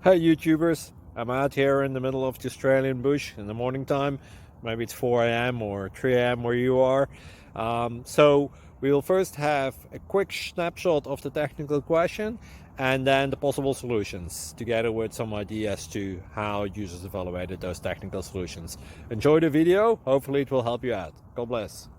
Hey YouTubers, I'm out here in the middle of the Australian bush in the morning time. Maybe it's 4 a.m. or 3 a.m. where you are. So we will first have a quick snapshot of the technical question and then the possible solutions, together with some ideas to how users evaluated those technical solutions. Enjoy the video, hopefully it will help you out. God bless.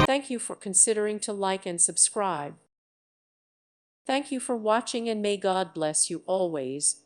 Thank you for considering to like and subscribe. Thank you for watching and may God bless you always.